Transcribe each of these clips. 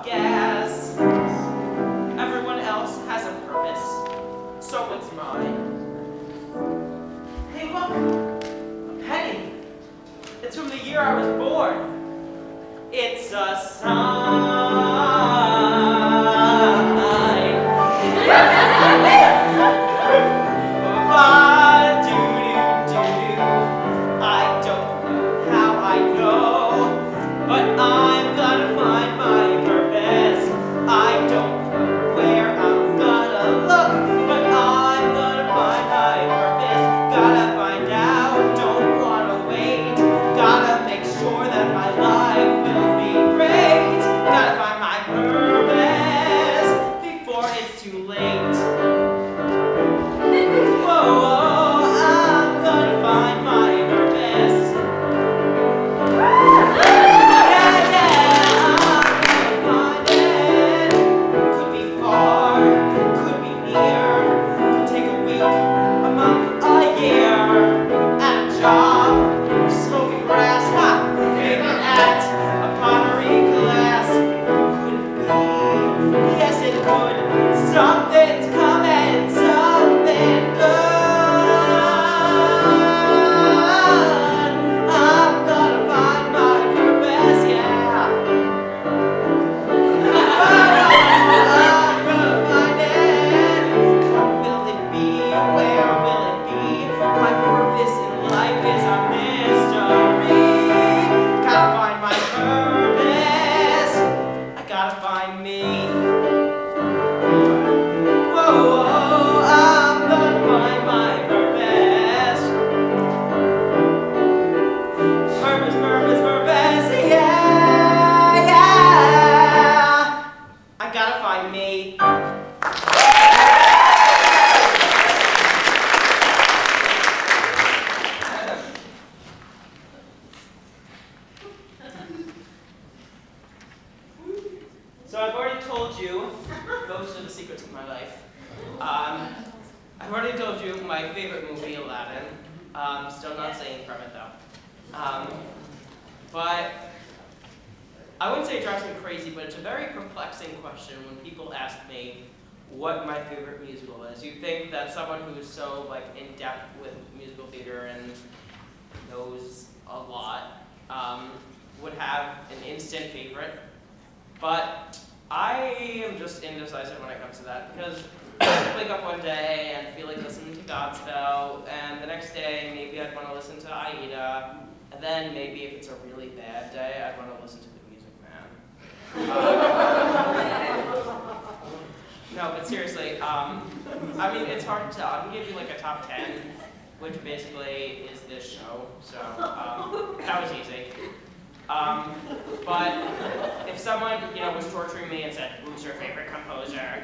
Yes, everyone else has a purpose, so what's mine? Hey look, a penny. It's from the year I was born. It's a sign. I don't know how I know, but I'm gonna find my purpose. I don't know where I'm gonna look, but I'm gonna find my purpose. Gotta find out, don't wanna wait. Gotta make sure that my life will be great. Gotta find my purpose before it's too late. Whoa, I'm gonna find my purpose. Something's coming, something good. I'm gonna find my purpose, yeah. I'm gonna find it. What will it be? Where will it be? My purpose in life is a mystery. Gotta find my purpose. I gotta find me. Whoa, I'm gonna find my purpose. Purpose, purpose, purpose, yeah, yeah. I gotta find me. So I've already told you most of the secrets of my life. I've already told you my favorite movie, Aladdin. Still not saying from it though. But I wouldn't say it drives me crazy, but it's a very perplexing question when people ask me what my favorite musical is. You'd think that someone who's so in depth with musical theater and knows a lot would have an instant favorite. But I am just indecisive when it comes to that, because I wake up one day and feel like listening to Godspell, and the next day maybe I'd want to listen to Aida, and then maybe if it's a really bad day, I'd want to listen to The Music Man. No, but seriously, I mean, it's hard to tell. I can give you a top 10, which basically is this show, so that was easy. But if someone, was torturing me and said, "Who's your favorite composer?"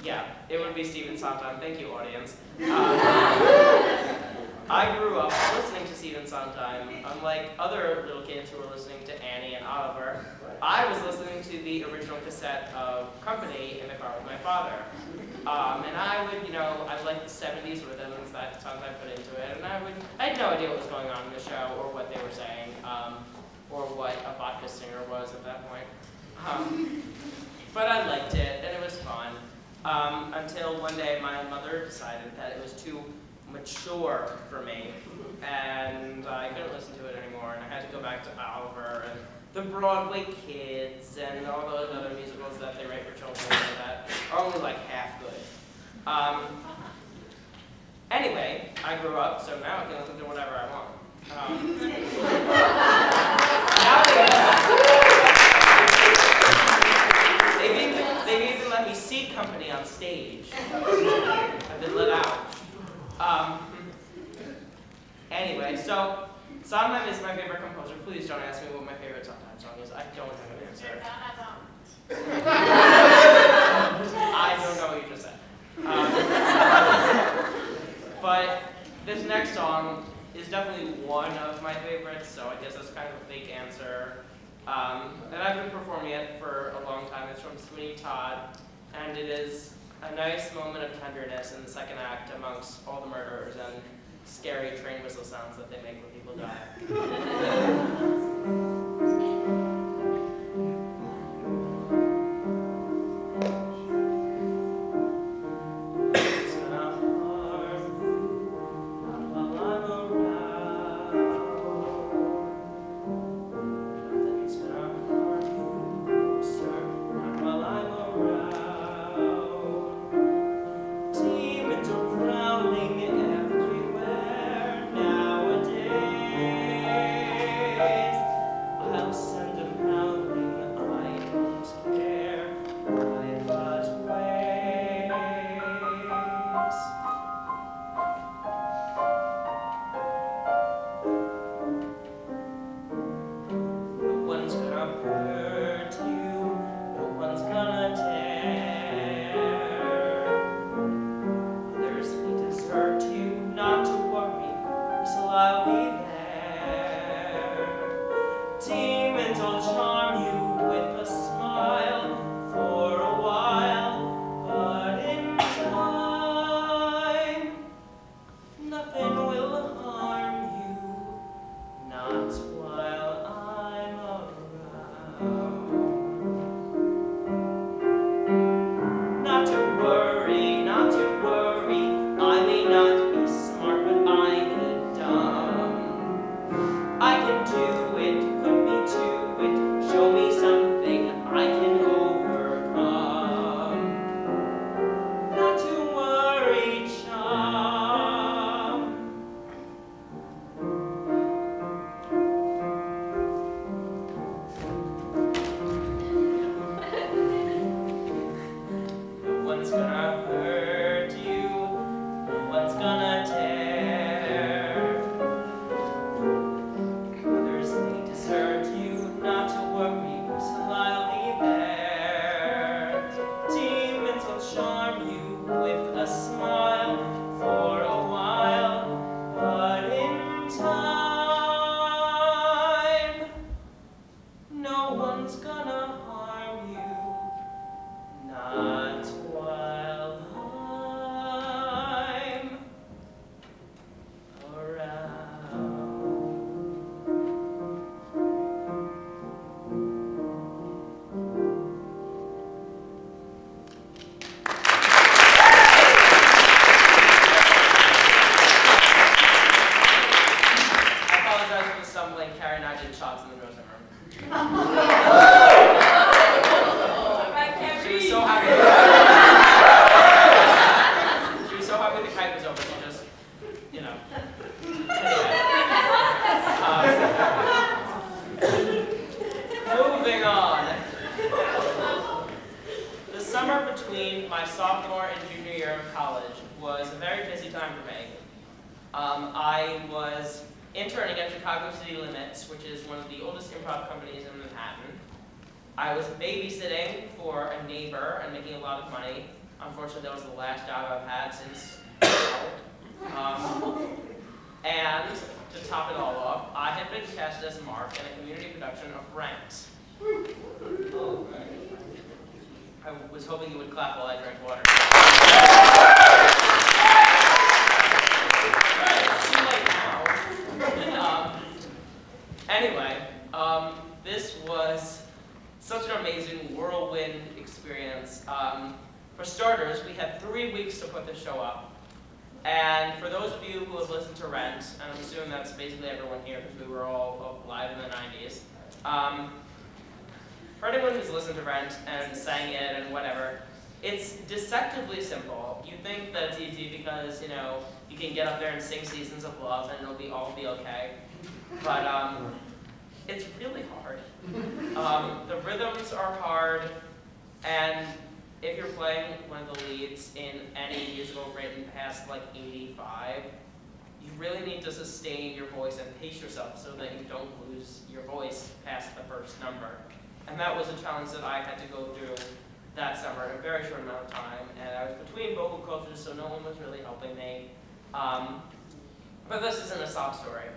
Yeah, it would be Stephen Sondheim. Thank you, audience. I grew up listening to Stephen Sondheim. Unlike other little kids who were listening to Annie and Oliver, I was listening to the original cassette of Company in the car with my father. And I would, I liked the 70s rhythms that Sondheim put into it, and I had no idea what was going on in the show, or what they were saying, or what a vodka singer was at that point. But I liked it, and it was fun, until one day my mother decided that it was too mature for me, and I couldn't listen to it anymore, and I had to go back to Oliver and the Broadway Kids and all those other musicals that they write for children that are only half good. Anyway, I grew up, so now I can listen to whatever I want. They've even let me see Company on stage. I've been let out. Anyway, so Sondheim is my favorite composer. Please don't ask me what my favorite Sondheim song is. I don't have an answer. I don't know what you just said. But this next song is definitely one of my favorites, so I guess that's kind of a fake answer. And I've been performing it for a long time. It's from Sweeney Todd, and it is a nice moment of tenderness in the second act amongst all the murderers and scary train whistle sounds that they make when people die. gonna harm you, not while I'm around. I apologize for the stumbling. Carrie and I did shots in the dressing room. She was so happy. She was so happy the kite was over. She just, you know. Moving on. The summer between my sophomore and junior year of college was a very busy time for me. I was interning at Chicago City Limits, which is one of the oldest improv companies in Manhattan. I was babysitting for a neighbor and making a lot of money. Unfortunately, that was the last job I've had since and to top it all off, I had been cast as Mark in a community production of Rent. I was hoping you would clap while I drank water. It's too late now. Anyway, this was such an amazing whirlwind experience. For starters, we had 3 weeks to put the show up. And for those of you who have listened to Rent, and I'm assuming that's basically everyone here because we were all alive in the 90s, for anyone who's listened to Rent and sang it and whatever, it's deceptively simple. You think that it's easy because, you know, you can get up there and sing Seasons of Love and it'll all be okay. But it's really hard. The rhythms are hard, and if you're playing one of the leads in any musical written past like 85, you really need to sustain your voice and pace yourself so that you don't lose your voice past the first number. And that was a challenge that I had to go through that summer in a very short amount of time. And I was between vocal coaches, so no one was really helping me. But this isn't a sob story.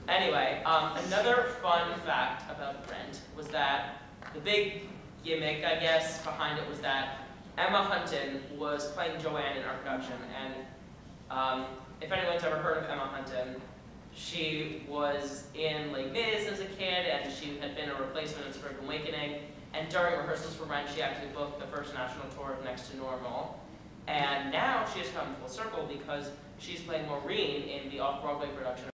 Anyway, another fun fact about Rent was that the big gimmick, I guess, behind it was that Emma Hunton was playing Joanne in our production. And if anyone's ever heard of Emma Hunton, she was in Les Mis as a kid, and she had been a replacement in Spring Awakening. And during rehearsals for Rent, she actually booked the first national tour of Next to Normal. And now she has come full circle because she's playing Maureen in the off-Broadway production